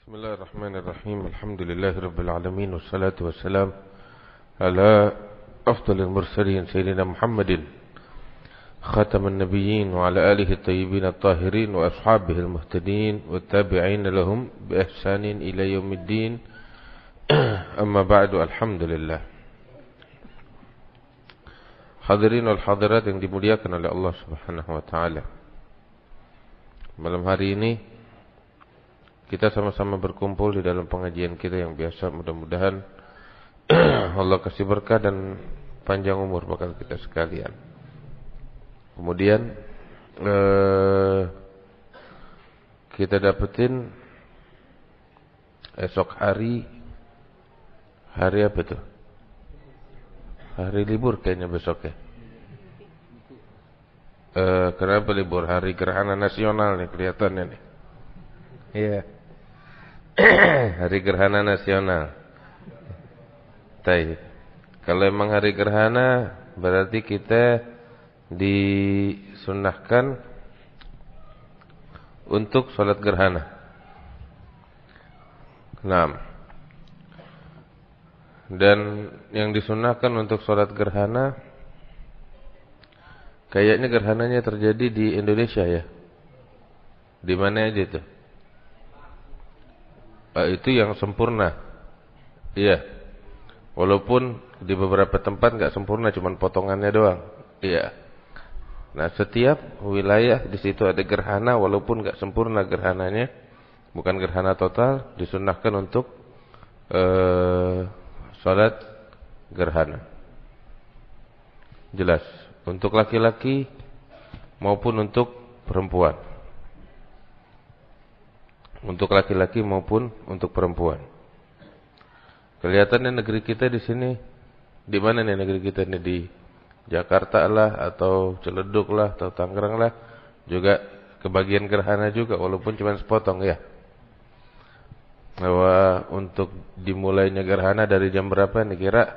Bismillahirrahmanirrahim. Alhamdulillahirabbil alamin wassalatu wassalam ala afdhalil mursalin sayyidina Muhammadin khataman nabiyyin wa ala alihi at-tayyibin at-tahirin wa ashabihi al-muhtadin wattabi'in lahum bi ihsanin ila yaumiddin. Amma ba'du. Alhamdulillah. Hadirin wal hadirat yang dimuliakan oleh Allah Subhanahu wa taala. Malam hari ini kita sama-sama berkumpul di dalam pengajian kita yang biasa. Mudah-mudahan Allah kasih berkah dan panjang umur bakal kita sekalian. Kemudian kita dapetin esok hari apa tuh? Hari libur kayaknya besok ya. Kenapa libur? Hari gerhana nasional nih kelihatannya nih. Iya. Hari gerhana nasional. Baik. Kalau emang hari gerhana berarti kita disunnahkan untuk sholat gerhana. 6. Dan yang disunnahkan untuk sholat gerhana, kayaknya gerhananya terjadi di Indonesia ya. Di mana aja itu? Itu yang sempurna. Iya. Walaupun di beberapa tempat enggak sempurna, cuman potongannya doang. Iya. Nah, setiap wilayah di situ ada gerhana walaupun enggak sempurna gerhananya, bukan gerhana total, disunnahkan untuk salat gerhana. Jelas, untuk laki-laki maupun untuk perempuan. Untuk laki-laki maupun untuk perempuan. Kelihatannya negeri kita di sini, di mana nih negeri kita ini, di Jakarta lah atau Ciledug lah atau Tangerang lah, juga kebagian gerhana juga walaupun cuma sepotong ya. Bahwa untuk dimulainya gerhana dari jam berapa nih kira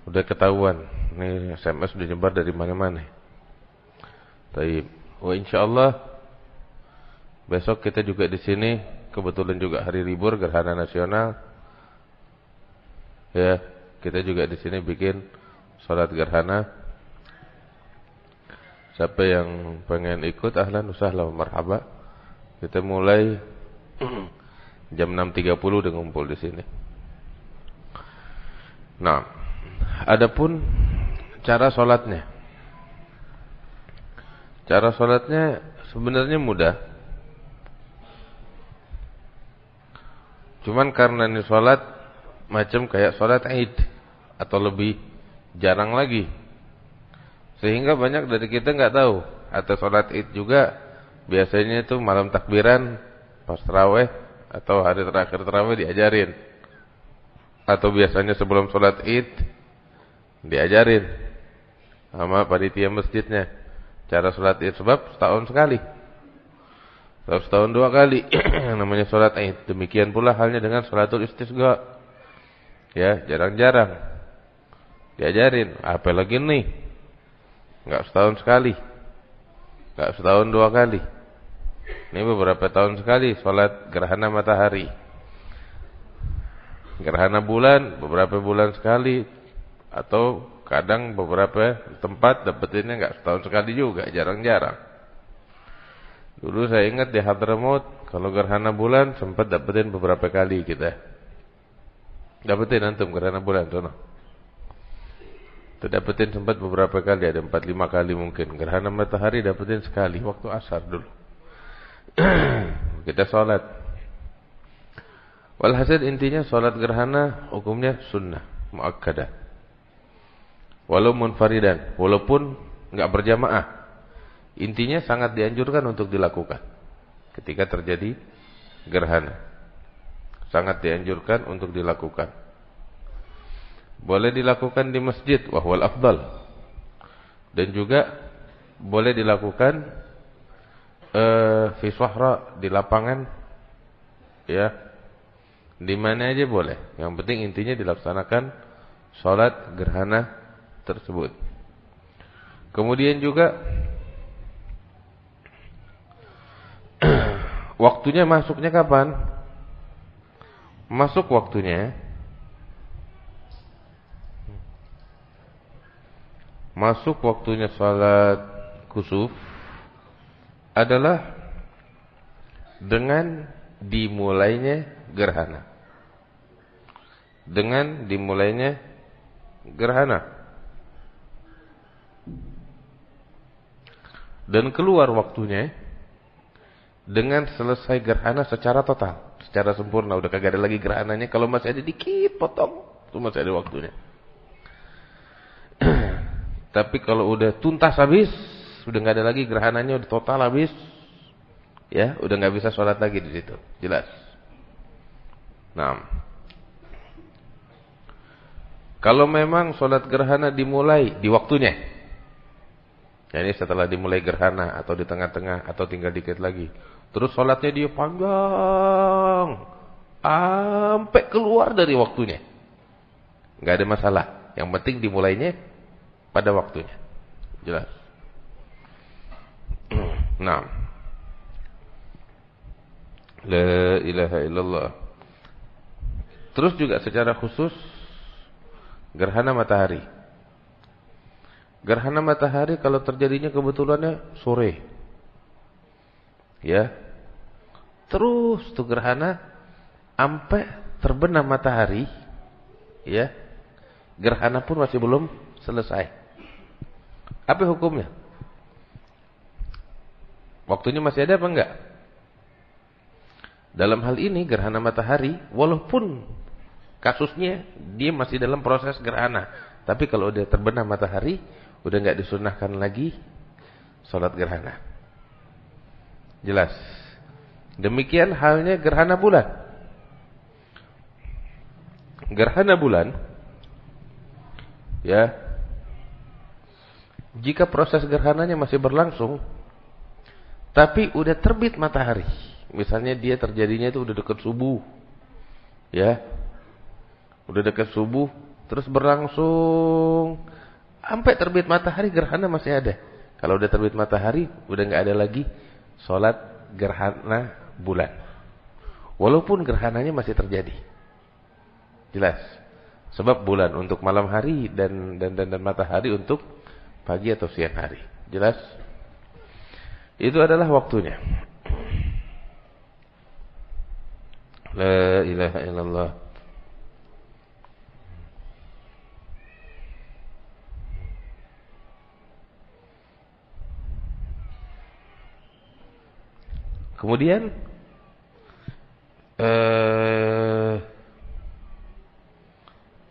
udah ketahuan. Nih SMS udah nyebar dari mana-mana. Baik. Wa insyaallah besok kita juga di sini, kebetulan juga hari libur gerhana nasional. Ya, kita juga di sini bikin salat gerhana. Siapa yang pengen ikut ahlan wasahlan marhaba. Kita mulai jam 6.30 udah ngumpul di sini. Nah, adapun cara salatnya. Cara salatnya sebenarnya mudah. Cuman karena ini sholat macam kayak sholat Id atau lebih jarang lagi, sehingga banyak dari kita nggak tahu. Atau sholat Id juga biasanya itu malam takbiran pas tarawih atau hari terakhir tarawih diajarin, atau biasanya sebelum sholat Id diajarin sama panitia masjidnya cara sholat Id, sebab setahun sekali. Setahun 2 kali yang namanya sholat Id. Demikian pula halnya dengan sholatul istisqa. Ya, jarang-jarang diajarin. Apalagi nih, enggak setahun sekali, enggak setahun 2 kali. Ini beberapa tahun sekali sholat gerhana matahari. Gerhana bulan beberapa bulan sekali, atau kadang beberapa tempat dapetinnya enggak setahun sekali juga, jarang-jarang. Dulu saya ingat di Hadramaut, kalau gerhana bulan sempat dapetin beberapa kali kita. Dapetin antum gerhana bulan tuh. Dapetin sempat beberapa kali, ada 4-5 kali mungkin. Gerhana matahari dapetin sekali waktu asar dulu. Kita sholat. Walhasil intinya sholat gerhana hukumnya sunnah muakkadah. Walau munfaridan, walaupun enggak berjamaah. Intinya sangat dianjurkan untuk dilakukan ketika terjadi gerhana. Sangat dianjurkan untuk dilakukan. Boleh dilakukan di masjid, wahwal afdal. Dan juga boleh dilakukan fi sahra, di lapangan, ya, di mana aja boleh. Yang penting intinya dilaksanakan salat gerhana tersebut. Kemudian juga waktunya masuknya kapan? masuk waktunya, salat kusuf adalah dengan dimulainya gerhana. Dengan dimulainya gerhana. Dan keluar waktunya dengan selesai gerhana secara total, secara sempurna. Udah kagak ada lagi gerhananya. Kalau masih ada dikit potong, itu masih ada waktunya. Tapi kalau udah tuntas habis, udah nggak ada lagi gerhananya, udah total habis, ya udah nggak bisa sholat lagi di situ. Jelas. Nah, kalau memang sholat gerhana dimulai di waktunya, ya ini setelah dimulai gerhana atau di tengah-tengah atau tinggal dikit lagi, terus sholatnya dia panjang sampai keluar dari waktunya, nggak ada masalah. Yang penting dimulainya pada waktunya. Jelas. Nah, la ilaha illallah. Terus juga secara khusus gerhana matahari. Gerhana matahari kalau terjadinya kebetulannya sore, ya, terus tuh gerhana sampai terbenam matahari, ya, gerhana pun masih belum selesai. Apa hukumnya? Waktunya masih ada apa enggak? Dalam hal ini gerhana matahari, walaupun kasusnya dia masih dalam proses gerhana, tapi kalau udah terbenam matahari, udah enggak disunahkan lagi sholat gerhana. Jelas. Demikian halnya gerhana bulan. Gerhana bulan, ya, jika proses gerhananya masih berlangsung, tapi udah terbit matahari, misalnya dia terjadinya itu udah dekat subuh, ya, udah dekat subuh, terus berlangsung sampai terbit matahari, gerhana masih ada. Kalau udah terbit matahari, udah nggak ada lagi sholat gerhana bulan, walaupun gerhananya masih terjadi. Jelas. Sebab bulan untuk malam hari dan matahari untuk pagi atau siang hari. Jelas? Itu adalah waktunya. La ilaha illallah. Kemudian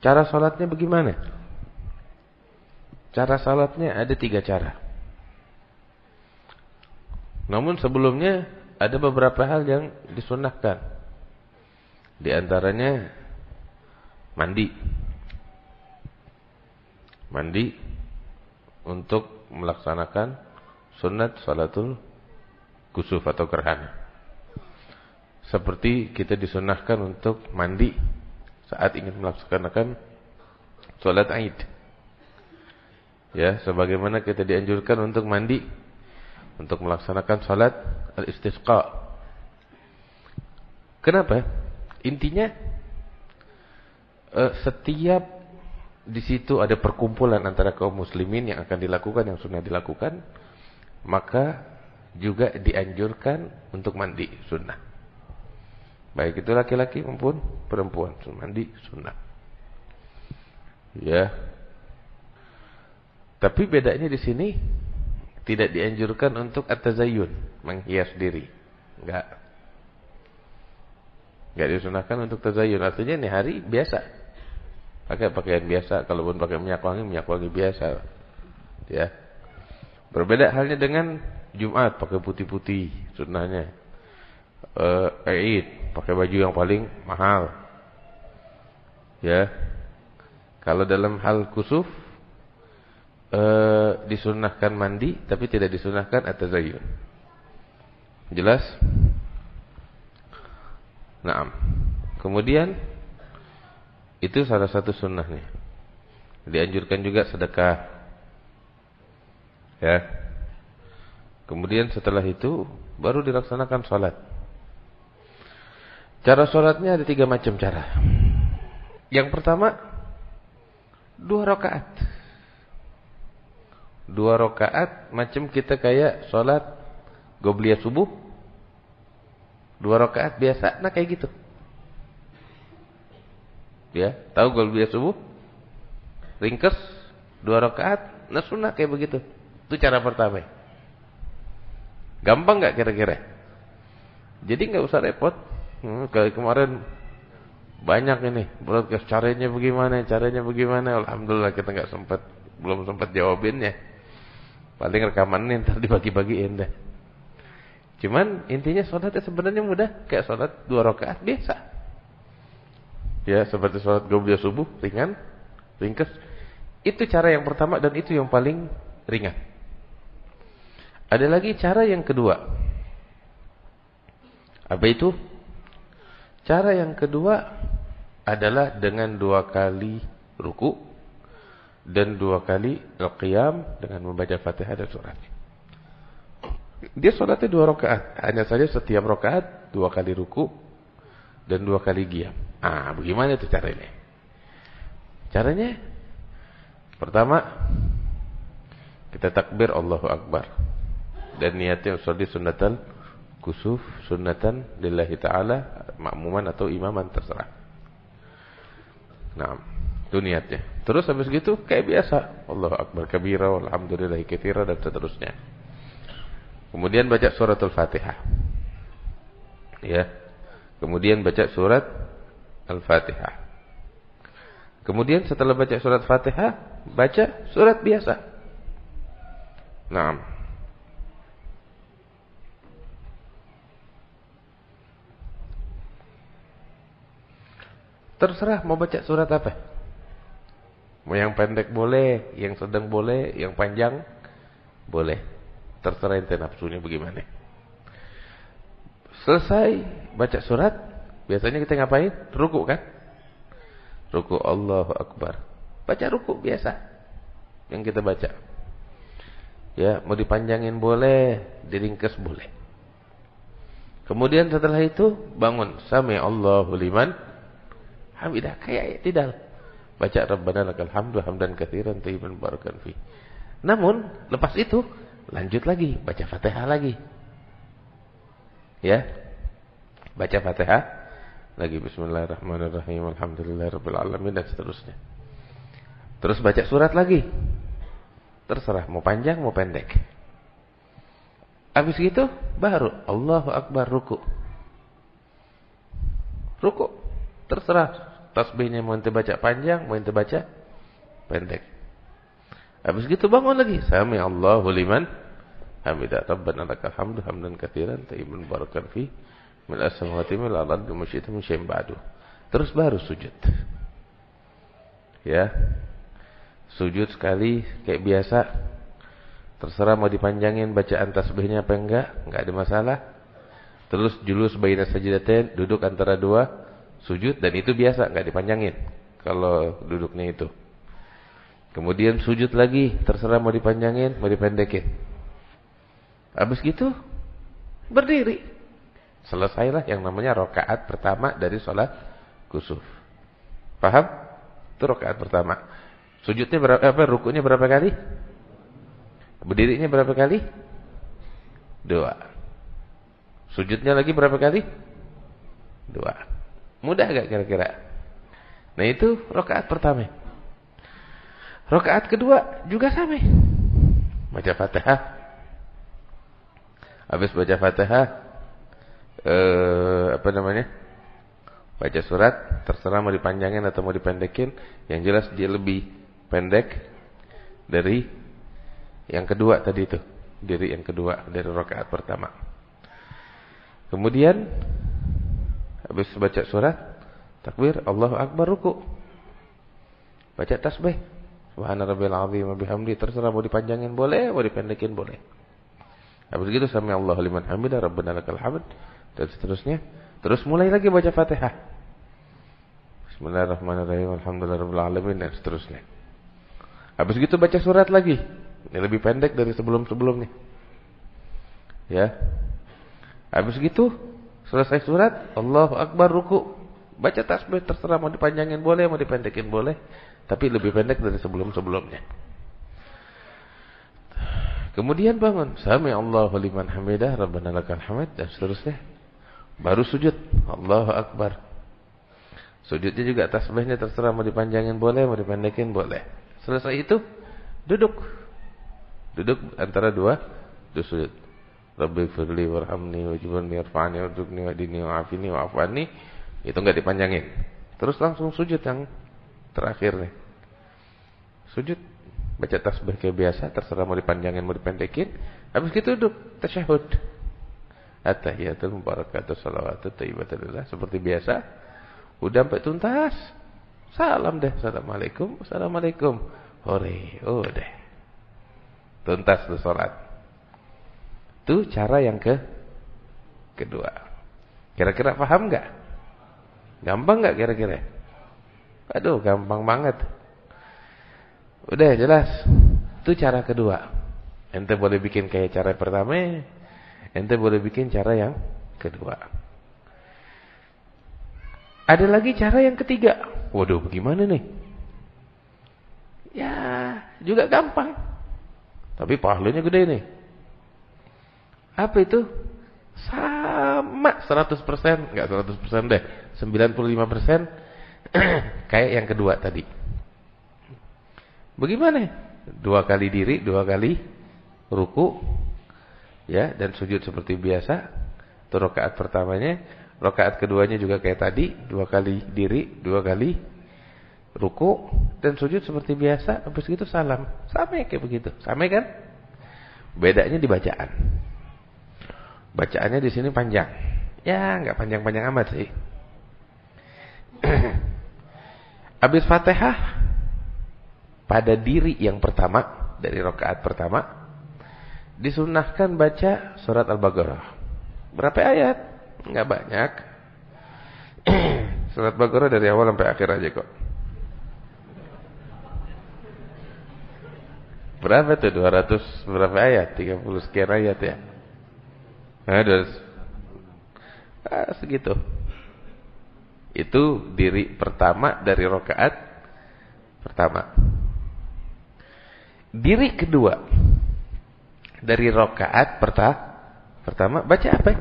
cara salatnya bagaimana? Cara salatnya ada 3 cara. Namun sebelumnya ada beberapa hal yang disunnahkan. Di antaranya mandi. Mandi untuk melaksanakan sunat salatul kusuf atau gerhana. Seperti kita disunnahkan untuk mandi saat ingin melaksanakan salat Aid. Ya, sebagaimana kita dianjurkan untuk mandi untuk melaksanakan salat al-istisqa. Kenapa? Intinya setiap di situ ada perkumpulan antara kaum muslimin yang akan dilakukan, yang sunnah dilakukan, maka juga dianjurkan untuk mandi sunnah. Baik itu laki-laki maupun perempuan, mandi sunnah. Ya. Tapi bedanya di sini tidak dianjurkan untuk at-tazayyun, menghias diri. Enggak disunahkan untuk tazayyun. Artinya ini hari biasa, pakai pakaian biasa. Kalaupun pakai minyak wangi biasa. Ya. Berbeda halnya dengan Jumat, pakai putih-putih sunnahnya. Eid, pakai baju yang paling mahal. Ya. Kalau dalam hal kusuf disunnahkan mandi, tapi tidak disunnahkan at-tazayyun. Jelas? Naam. Kemudian itu salah satu sunnahnya. Dianjurkan juga sedekah. Ya. Kemudian setelah itu baru dilaksanakan salat. Cara sholatnya ada 3 macam cara. Yang pertama, 2 rakaat. 2 rakaat macam kita kayak sholat qobliyah subuh. 2 rakaat biasa, nah kayak gitu. Ya, tahu qobliyah subuh? Ringkes, 2 rakaat, nah sunnah kayak begitu. Itu cara pertama. Gampang nggak kira-kira? Jadi nggak usah repot. Kayak kemarin banyak ini broadcast caranya bagaimana. Alhamdulillah kita belum sempat jawabinnya. Paling rekaman ini ntar dibagi-bagiin deh. Cuman intinya sholatnya sebenarnya mudah, kayak sholat 2 rakaat biasa. Ya, seperti sholat qobliyah subuh, ringan, ringkas. Itu cara yang pertama dan itu yang paling ringan. Ada lagi cara yang kedua. Apa itu? Cara yang kedua adalah dengan 2 kali ruku dan 2 kali al-qiyam dengan membaca Fatihah dan surat. Dia sholatnya 2 rakaat, hanya saja setiap rakaat 2 kali ruku dan 2 kali qiyam. Bagaimana itu caranya? Caranya pertama kita takbir Allahu Akbar dan niatnya sholat sunatan kusuf, sunnatan lillahi ta'ala, makmuman atau imaman terserah. Nah, itu niatnya. Terus habis gitu kayak biasa, Allahu Akbar kabira walhamdulillahi katsira dan seterusnya. Kemudian baca surat Al-Fatihah. Ya. Kemudian baca surat Al-Fatihah. Kemudian setelah baca surat Fatihah, baca surat biasa. Naam. Terserah mau baca surat apa. Mau yang pendek boleh, yang sedang boleh, yang panjang boleh. Terserah ente nafsunya bagaimana. Selesai baca surat, biasanya kita ngapain? Ruku kan? Ruku Allahu Akbar. Baca ruku biasa yang kita baca. Ya, mau dipanjangin boleh, diringkas boleh. Kemudian setelah itu bangun, sami Allahu liman hamidah, kayak tidak baca Rabbana lakal hamdu hamdan katsiran thayyiban barakan fi. Namun lepas itu lanjut lagi baca Fatihah lagi. Ya. Baca Fatihah lagi, bismillahirrahmanirrahim, alhamdulillahirabbil alamin dan seterusnya. Terus baca surat lagi. Terserah mau panjang mau pendek. Habis gitu baru Allahu Akbar ruku. Ruku. Terserah tasbihnya mau ente baca panjang, mau ente baca pendek. Habis gitu bangun lagi. Sami Allahu liman hamidah. Rabbana lakal hamdu hamdan katsiran thayyiban barakan fi mil as-samawati wal ardi wa masyita min syai'in ba'du. Terus baru sujud. Ya. Sujud sekali kayak biasa. Terserah mau dipanjangin bacaan tasbihnya apa enggak ada masalah. Terus julus baina sajdatain, duduk antara 2 sujud, dan itu biasa, enggak dipanjangin kalau duduknya itu. Kemudian sujud lagi, terserah mau dipanjangin, mau dipendekin. Habis gitu berdiri. Selesailah yang namanya rakaat pertama dari sholat kusuf. Paham? Itu rakaat pertama. Sujudnya rukunya berapa kali? Berdirinya berapa kali? 2. Sujudnya lagi berapa kali? 2. Mudah gak kira-kira? Nah itu rakaat pertama. Rakaat kedua juga sama. Baca Fatihah. Habis baca Fatihah, baca surat, terserah mau dipanjangin atau mau dipendekin. Yang jelas dia lebih pendek dari yang kedua tadi itu. Dari yang kedua, dari rakaat pertama. Kemudian habis baca surat, takbir, Allahu Akbar, ruku. Baca tasbih, subhana rabbil azim wa bihamdi, terserah mau dipanjangin boleh, mau dipendekin boleh. Habis gitu sami Allahu liman hamidah, rabbana lakal hamd dan seterusnya. Terus mulai lagi baca Fatihah. Bismillahirrahmanirrahim, alhamdulillahirabbil alamin dan seterusnya. Habis gitu baca surat lagi. Ini lebih pendek dari sebelum-sebelumnya. Ya. Habis gitu Selesai surat, Allahu Akbar, ruku. Baca tasbih terserah, mau dipanjangin boleh, mau dipendekin boleh, tapi lebih pendek dari sebelum-sebelumnya. Kemudian bangun, Sami Allahu liman hamidah, Rabbana lakal hamd, dan seterusnya. Baru sujud, Allahu Akbar. Sujudnya juga tasbihnya terserah, mau dipanjangin boleh, mau dipendekin boleh. Selesai itu, duduk. Duduk antara dua sujud. Rabbi firli warhamni wajburni warfa'ni warzuqni wahdini wa'afini wa'afani. Itu enggak dipanjangin. Terus langsung sujud yang terakhir nih. Sujud, baca tasbih kayak biasa, terserah mau dipanjangin mau dipendekin. Habis itu duduk, tasyahud. At-tahiyatul mubarakatuh shalawatut thayyibatulillah, seperti biasa. Udah sampai tuntas, salam deh, assalamualaikum, assalamualaikum. Hore, udah. Tuntas tuh sholat. Itu cara yang kedua. Kira-kira paham enggak? Gampang enggak kira-kira? Aduh, gampang banget. Udah jelas. Itu cara kedua. Ente boleh bikin kayak cara pertama, ente boleh bikin cara yang kedua. Ada lagi cara yang ketiga. Waduh, bagaimana nih? Ya, juga gampang. Tapi pahalanya gede nih. Apa itu? Sama 100%, enggak 100% deh, 95% kayak yang kedua tadi. Bagaimana? 2 kali diri, 2 kali ruku, ya, dan sujud seperti biasa. Itu rakaat pertamanya. Rakaat keduanya juga kayak tadi, 2 kali diri, 2 kali ruku, dan sujud seperti biasa. Habis itu salam. Sama kayak begitu. Sama kan? Bedanya di bacaan. Bacaannya di sini panjang. Ya, enggak panjang-panjang amat sih. Habis Fatihah, pada diri yang pertama dari rakaat pertama disunahkan baca surat Al-Baqarah. Berapa ayat? Enggak banyak. Surat Al-Baqarah dari awal sampai akhir aja kok. Berapa tuh? 200 berapa ayat? 30 sekian ayat ya. Ada segitu. Itu diri pertama dari rakaat pertama. Diri kedua dari rakaat pertama baca apa?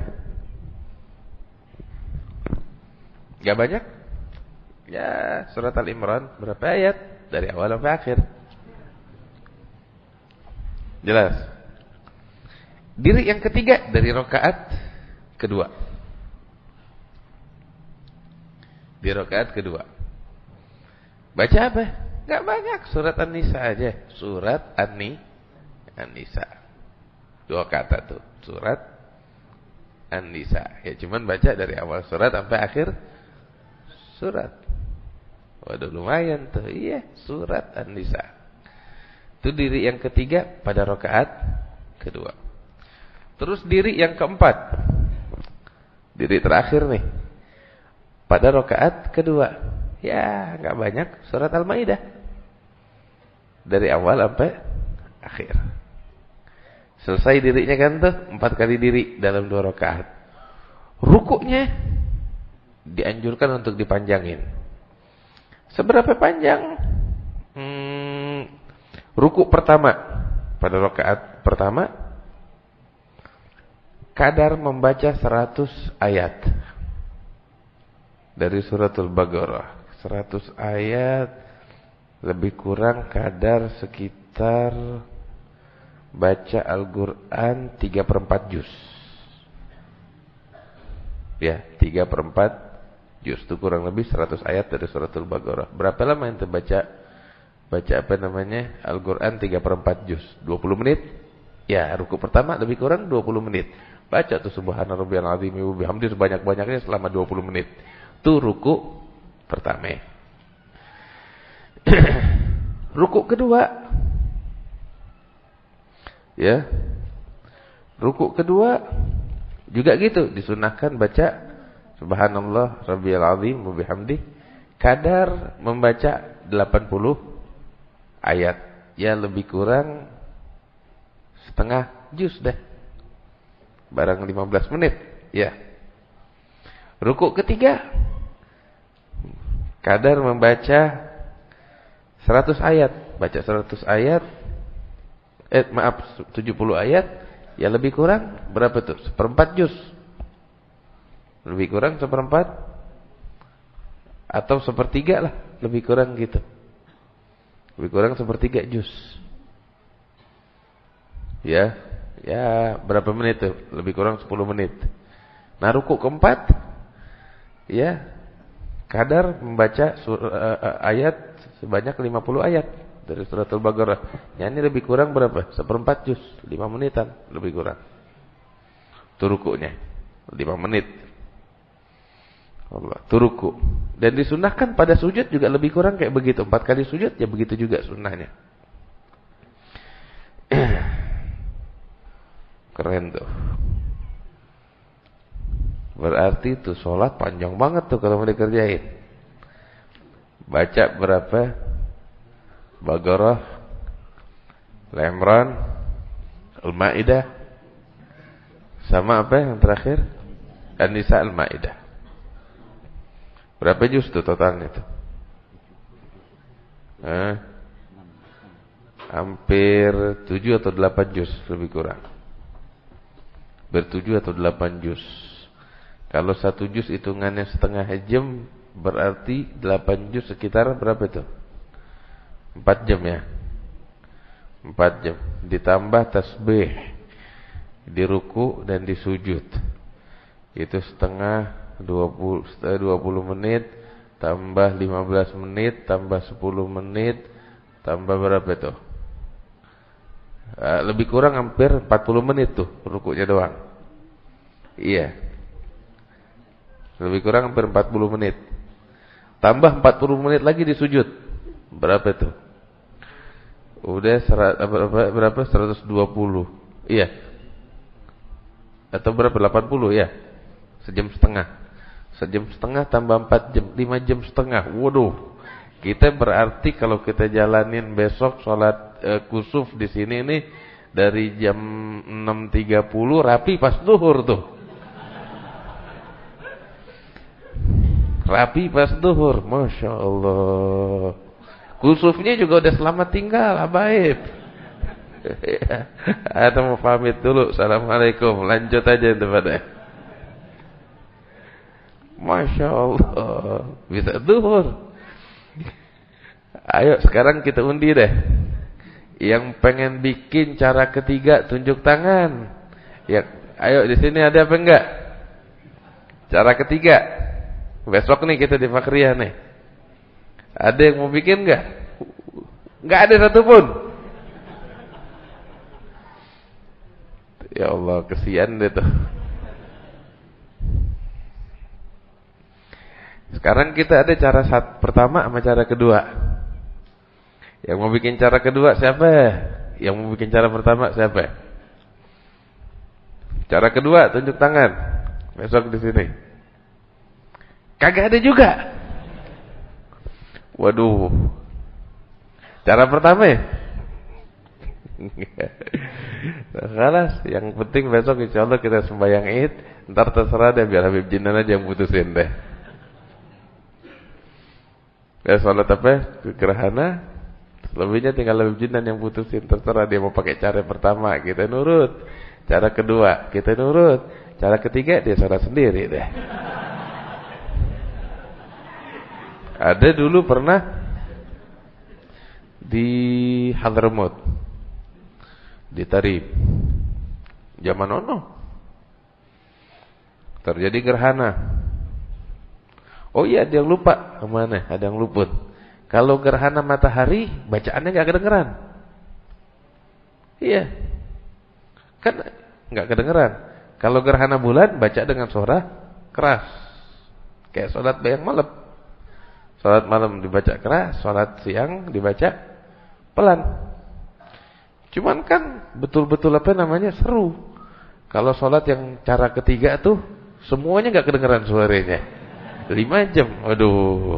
Gak banyak? Ya, surat Al-Imran berapa ayat? Dari awal sampai akhir. Jelas. Diri yang ketiga dari rakaat kedua. Di rakaat kedua. Baca apa? Enggak banyak, surat An-Nisa aja. Surat An-Nisa. 2 kata tuh, surat An-Nisa. Ya cuman baca dari awal surat sampai akhir surat. Waduh, lumayan tuh. Iya, surat An-Nisa. Itu diri yang ketiga pada rakaat kedua. Terus diri yang keempat. Diri terakhir nih. Pada rakaat kedua. Ya, enggak banyak, surat Al-Maidah. Dari awal sampai akhir. Selesai dirinya kan tuh, 4 kali diri dalam 2 rakaat. Rukuknya dianjurkan untuk dipanjangin. Seberapa panjang? Rukuk pertama pada rakaat pertama kadar membaca 100 ayat dari suratul Baqarah. 100 ayat lebih kurang kadar sekitar baca Al-Quran 3/4 juz. Ya, 3/4 juz itu kurang lebih 100 ayat dari suratul Baqarah. Berapa lama ente baca apa namanya Al-Quran 3/4 juz? 20 menit? Ya, ruku pertama lebih kurang 20 menit. Baca tuh subhana rabbiyal azim wa bihamdihi sebanyak-banyaknya selama 20 menit. Itu ruku pertama. Ruku kedua. Ya. Ruku kedua juga gitu, disunahkan baca subhanallah rabbiyal azim wa bihamdihi kadar membaca 80 ayat. Ya lebih kurang setengah juz deh. Barang 15 menit, ya. Rukuk ketiga, kadar membaca 100 ayat. Baca 100 ayat, 70 ayat, ya lebih kurang berapa tuh? Seperempat juz. Lebih kurang seperempat atau sepertiga lah, lebih kurang gitu. Lebih kurang sepertiga juz. Ya, berapa menit tuh? Lebih kurang 10 menit. Nah, rukuk keempat, ya, kadar membaca ayat sebanyak 50 ayat dari surat Al-Baqarah. Ya, ini lebih kurang berapa? Seperempat juz, 5 menitan lebih kurang. Itu rukuknya, 5 menit. Allah, itu ruku. Dan disunahkan pada sujud juga lebih kurang kayak begitu. 4 kali sujud ya begitu juga sunnahnya. Keren tuh. Berarti tuh sholat panjang banget tuh kalau mau dikerjain. Baca berapa? Baqarah, Al-Imran, Al-Maidah, sama apa yang terakhir? An-Nisa, Al-Maidah. Berapa juz tuh totalnya tuh? Hampir 7 atau 8 juz lebih kurang. Ber-7 atau 8 juz. Kalau 1 juz hitungannya setengah jam, berarti 8 juz sekitar berapa itu? 4 jam ya. 4 jam. Ditambah tasbih di ruku dan di sujud. Itu setengah 20 menit, tambah 15 menit, tambah 10 menit, tambah berapa itu? Lebih kurang hampir 40 menit tuh rukuknya doang. Iya. Lebih kurang hampir 40 menit. Tambah 40 menit lagi di sujud. Berapa itu? Udah berapa? 120. Iya. Atau berapa? 80 ya. Sejam setengah. Sejam setengah tambah 4 jam, 5 jam setengah. Waduh. Kita berarti kalau kita jalanin besok sholat kusuf di sini nih dari jam 6.30 rapi pas zuhur tuh. Rapi pas zuhur, Masya Allah. Kusufnya juga udah selamat tinggal, habaib. Ada mau pamit dulu. Assalamualaikum. Lanjut aja itu pada. Masya Allah. Bisa zuhur. Ayo sekarang kita undi deh. Yang pengen bikin cara ketiga tunjuk tangan. Ya, ayo di sini ada apa enggak? Cara ketiga. Besok nih kita di Fakriyah nih. Ada yang mau bikin enggak? Enggak ada satupun. Ya Allah, kesian deh tuh. Sekarang kita ada cara pertama sama cara kedua. Yang mau bikin cara kedua siapa? Yang mau bikin cara pertama siapa? Cara kedua tunjuk tangan. Besok di sini. Kagak ada juga. Waduh. Cara pertama ya? Kalas, yang penting besok insyaallah kita sembahyang Id, ntar terserah deh biar Habib Jinan aja yang putusin deh. Ya salat apa? Gerhana. Selebihnya tinggal Habib Jinan yang putusin, terserah dia mau pakai cara pertama, kita nurut. Cara kedua, kita nurut. Cara ketiga dia salat sendiri deh. Ada dulu pernah di Hadramaut, di Tarib, zaman ono terjadi gerhana. Oh iya, ada yang lupa kemana, ada yang luput. Kalau gerhana matahari bacaannya nggak kedengeran. Iya, kan nggak kedengeran. Kalau gerhana bulan baca dengan suara keras, kayak sholat bayang malam. Sholat malam dibaca keras, sholat siang dibaca pelan. Cuman kan betul-betul apa namanya seru. Kalau sholat yang cara ketiga tuh semuanya nggak kedengeran suaranya. 5 jam, aduh.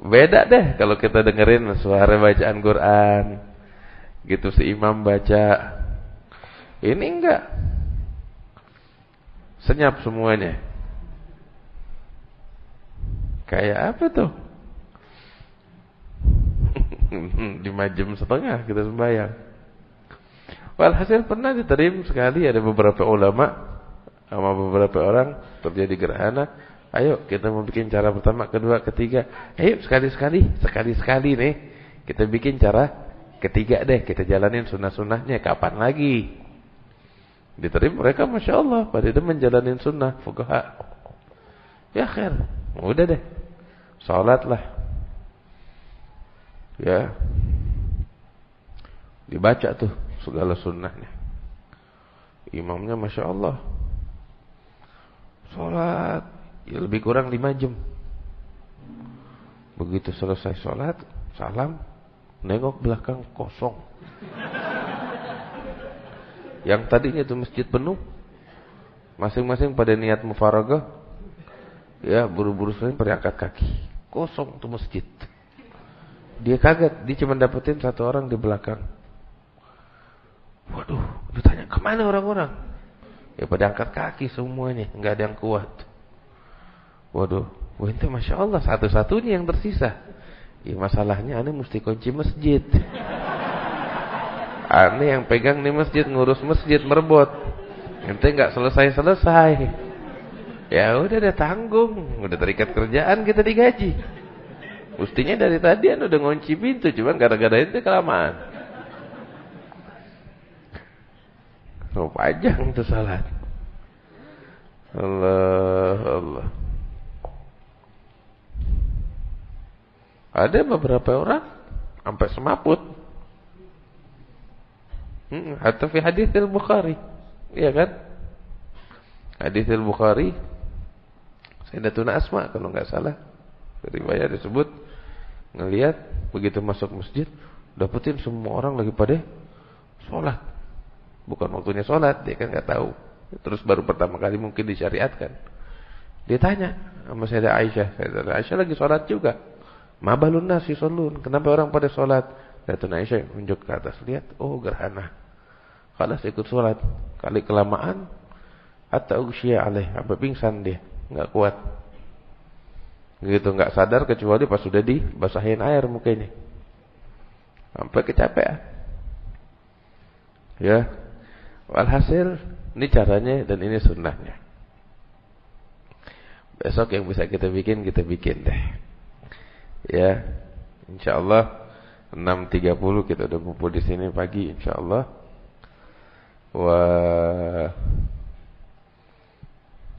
Beda deh kalau kita dengerin suara bacaan Quran. Gitu si imam baca. Ini enggak. senyap semuanya. Kayak apa tuh? 5,5 jam kita sembahyang. Walhasil pernah diterim sekali ada beberapa ulama sama beberapa orang terjadi gerhana. Ayo kita mau bikin cara pertama, kedua, ketiga. Ayo sekali-sekali nih kita bikin cara ketiga deh. Kita jalanin sunnah-sunnahnya. Kapan lagi? Diterim mereka, Masya Allah, pada itu menjalanin sunnah fuqaha. Ya khair, udah deh, sholatlah. Ya, dibaca tuh segala sunnahnya. Imamnya Masya Allah, sholat ya lebih kurang 5 jam. Begitu selesai sholat, salam, nengok belakang kosong. Yang tadinya itu masjid penuh, masing-masing pada niat mufaragah, ya buru-buru sering pada angkat kaki, kosong tuh masjid. Dia kaget, dia cuma dapetin satu orang di belakang. Waduh, ditanya kemana orang-orang? Ya pada angkat kaki semuanya, nggak ada yang kuat. Waduh, itu Masya Allah satu-satunya yang tersisa. Ya masalahnya aneh mesti kunci masjid. Aneh yang pegang nih masjid, ngurus masjid, merebot. Ente nggak selesai-selesai. Ya udah tanggung, udah terikat kerjaan, kita digaji. Mestinya dari tadi udah ngunci pintu, cuman gara-gara itu kelamaan. Panjang itu salat. Allah. Ada beberapa orang sampai semaput. Hatta fi hadits al-Bukhari. Iya kan? Hadits al-Bukhari, Sayyidatuna Asma kalau enggak salah, riwayat disebut ngelihat begitu masuk masjid, dapetin semua orang lagi pada sholat. Bukan waktunya sholat, dia kan enggak tahu. Terus baru pertama kali mungkin disyariatkan. Dia tanya sama Sayyidah Aisyah, Sayyidah Aisyah lagi sholat juga. Ma balun nasi shallun? Kenapa orang pada sholat? Sayyidatuna Aisyah unjuk ke atas, lihat, oh gerhana. Kalas ikut sholat, kali kelamaan hatta ughshiya alaih, sampai pingsan dia, enggak kuat. Gitu enggak sadar kecuali pas sudah dibasahin air mukanya. Sampai kecapean. Ya. Walhasil ini caranya dan ini sunnahnya. Besok yang bisa kita bikin deh. Ya. Insyaallah 6.30 kita udah kumpul di sini pagi insyaallah.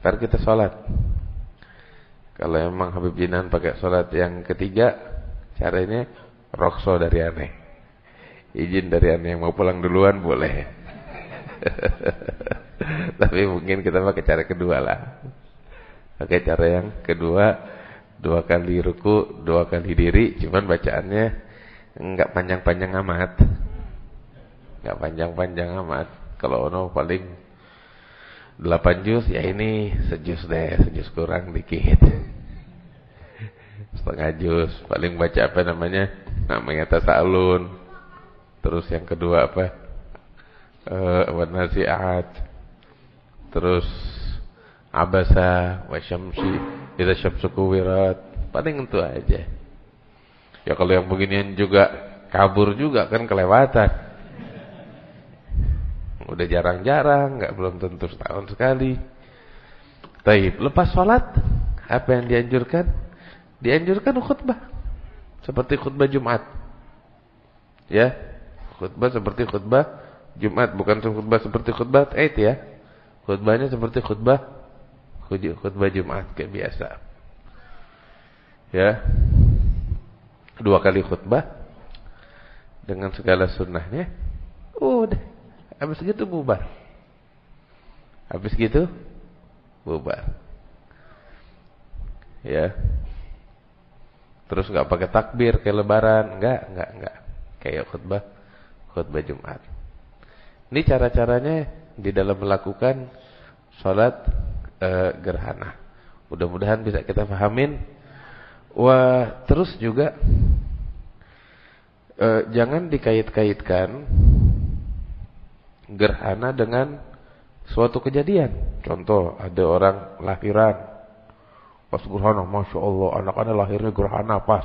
Ntar kita sholat. Kalau emang Habib Jinan pakai sholat yang ketiga, caranya rokso dari aneh, izin dari aneh, yang mau pulang duluan boleh. Tapi mungkin kita pakai cara kedua lah. Pakai cara yang kedua, 2 kali ruku, 2 kali diri, cuman bacaannya enggak panjang-panjang amat. Enggak panjang-panjang amat. Kalau ono paling 8 juz, ya ini sejuz deh, sejuz kurang dikit. Setengah juz, paling baca apa namanya? Namanya tasa'alun. Terus yang kedua apa? Wan nazi'at. Terus abasa wa syamsi idza syamsu kuwirat. Paling itu aja. Ya kalau yang beginian juga kabur juga kan kelewatan. Udah jarang-jarang, belum tentu setahun sekali. Taib, lepas sholat apa yang dianjurkan? Dianjurkan khutbah seperti khutbah Jumat. Ya, khutbah seperti khutbah Jumat, bukan khutbah seperti khutbah Id ya. Khutbahnya seperti khutbah Jumat kayak biasa. Ya. 2 kali khutbah dengan segala sunnahnya. Udah. Habis gitu bubar. Ya. Terus enggak pakai takbir kayak lebaran, enggak. Kayak khutbah Jumat. Ini cara-caranya di dalam melakukan salat gerhana. Mudah-mudahan bisa kita pahamin. Terus juga jangan dikait-kaitkan gerhana dengan suatu kejadian. Contoh, ada orang lahiran pas gerhana, Masya Allah, anak-anak lahirnya gerhana pas.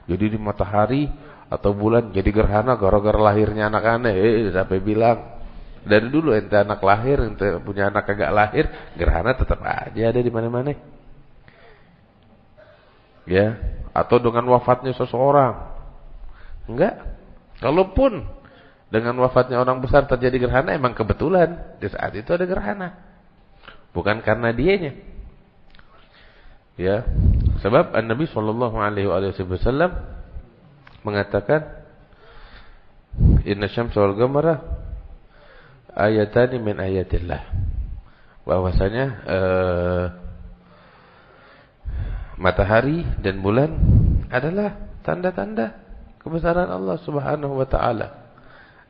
Jadi di matahari atau bulan jadi gerhana gara-gara lahirnya anak-anak. Sampai bilang, dari dulu ente anak lahir, ente punya anak agak lahir, gerhana tetap aja ada di mana-mana. Ya, atau dengan wafatnya seseorang. Enggak. Kalaupun dengan wafatnya orang besar terjadi gerhana, emang kebetulan di saat itu ada gerhana, bukan karena dianya. Ya, sebab Nabi Shallallahu Alaihi Wasallam mengatakan, Inna syamsa wal qamara ayatani min ayatillah, bahwasanya matahari dan bulan adalah tanda-tanda kebesaran Allah Subhanahu wa taala.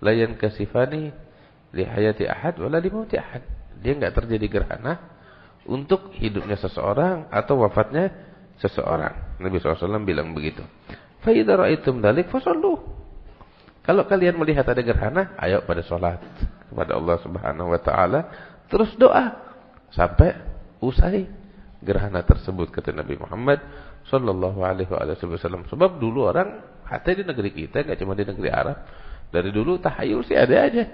La yankasifani li hayati ahad wala li mauti ahad. Dia enggak terjadi gerhana untuk hidupnya seseorang atau wafatnya seseorang. Nabi SAW bilang begitu. Fa idza ra'aitum dzalik fasallu. Kalau kalian melihat ada gerhana, ayo pada salat kepada Allah Subhanahu wa taala, terus doa sampai usai gerhana tersebut, kata Nabi Muhammad sallallahu alaihi wasallam. Sebab dulu orang, hatta di negeri kita, enggak cuma di negeri Arab, dari dulu tahayul sih ada aja.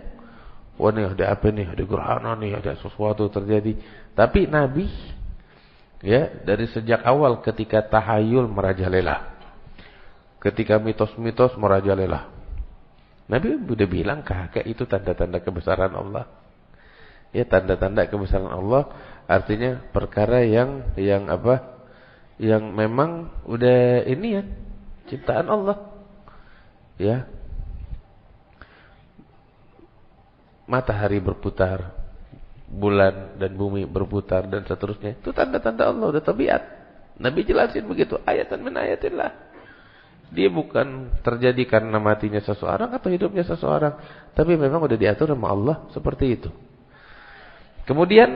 Wah nih ada apa nih, ada gerhana nih, ada sesuatu terjadi. Tapi Nabi, ya, dari sejak awal ketika tahayul merajalela, ketika mitos-mitos merajalela, Nabi udah bilang kakek itu tanda-tanda kebesaran Allah. Ya, tanda-tanda kebesaran Allah artinya perkara yang apa? Yang memang udah ini ya, ciptaan Allah. Ya. Matahari berputar, bulan dan bumi berputar dan seterusnya. Itu tanda-tanda Allah, udah tabiat. Nabi jelasin begitu, ayatan min ayatillah. Dia bukan terjadi karena matinya seseorang atau hidupnya seseorang, tapi memang udah diatur sama Allah seperti itu. Kemudian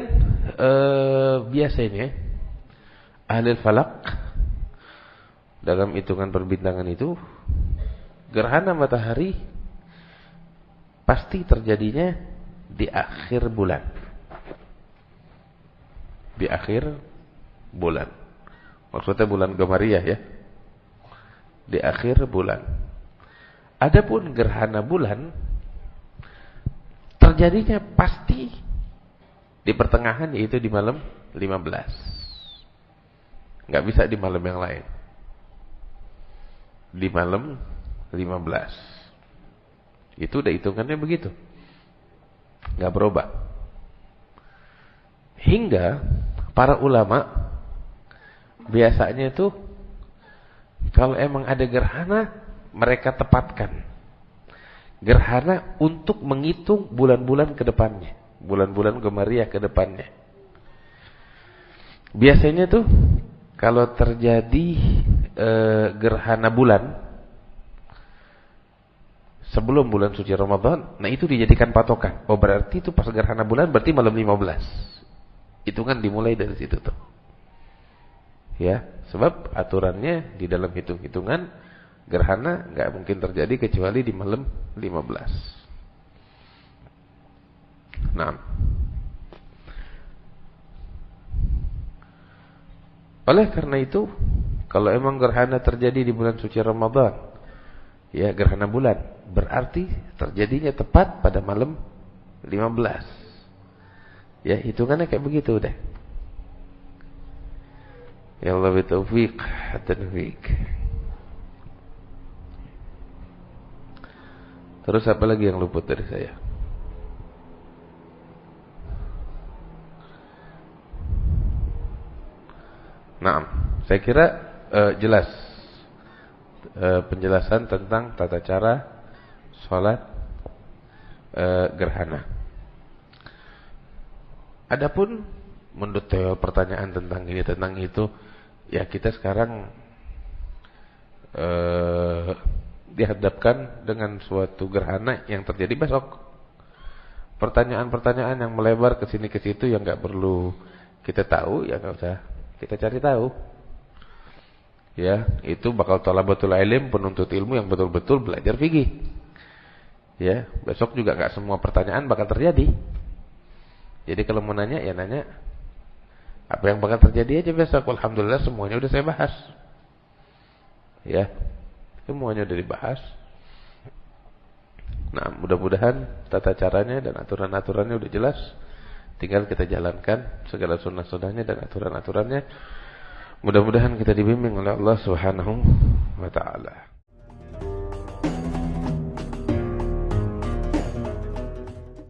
biasanya ahli falak dalam hitungan perbintangan itu, gerhana matahari pasti terjadinya di akhir bulan. Di akhir bulan. Maksudnya bulan Qamariyah ya. Di akhir bulan. Adapun gerhana bulan terjadinya pasti di pertengahan, yaitu di malam 15. Enggak bisa di malam yang lain. Di malam 15. Itu udah hitungannya begitu, nggak berubah. Hingga para ulama biasanya itu kalau emang ada gerhana, mereka tepatkan gerhana untuk menghitung bulan-bulan ke depannya, bulan-bulan Qamariyah ke depannya. Biasanya tuh kalau terjadi gerhana bulan sebelum bulan suci Ramadan, nah itu dijadikan patokan. Oh berarti itu pas gerhana bulan berarti malam 15. Hitungan dimulai dari situ tuh. Ya, sebab aturannya di dalam hitung-hitungan gerhana enggak mungkin terjadi kecuali di malam 15. Nah. Oleh karena itu, kalau emang gerhana terjadi di bulan suci Ramadan, ya gerhana bulan, berarti terjadinya tepat pada malam 15. Ya, hitungannya kayak begitu udah. Ya Allah bitaufiq hatta nafiq. Terus apa lagi yang luput dari saya? Nah, saya kira jelas penjelasan tentang tata cara sholat gerhana. Adapun mendetail pertanyaan tentang ini tentang itu, ya kita sekarang dihadapkan dengan suatu gerhana yang terjadi besok. Pertanyaan-pertanyaan yang melebar ke sini ke situ yang nggak perlu kita tahu, ya nggak usah kita cari tahu. Ya, itu bakal talabatul ilm, penuntut ilmu yang betul-betul belajar fikih. Ya, besok juga nggak semua pertanyaan bakal terjadi. Jadi kalau mau nanya ya nanya apa yang bakal terjadi aja besok. Alhamdulillah semuanya udah saya bahas. Ya. Semuanya udah dibahas. Nah, mudah-mudahan tata caranya dan aturan-aturannya udah jelas. Tinggal kita jalankan segala sunnah-sunnahnya dan aturan-aturannya. Mudah-mudahan kita dibimbing oleh Allah Subhanahu wa taala.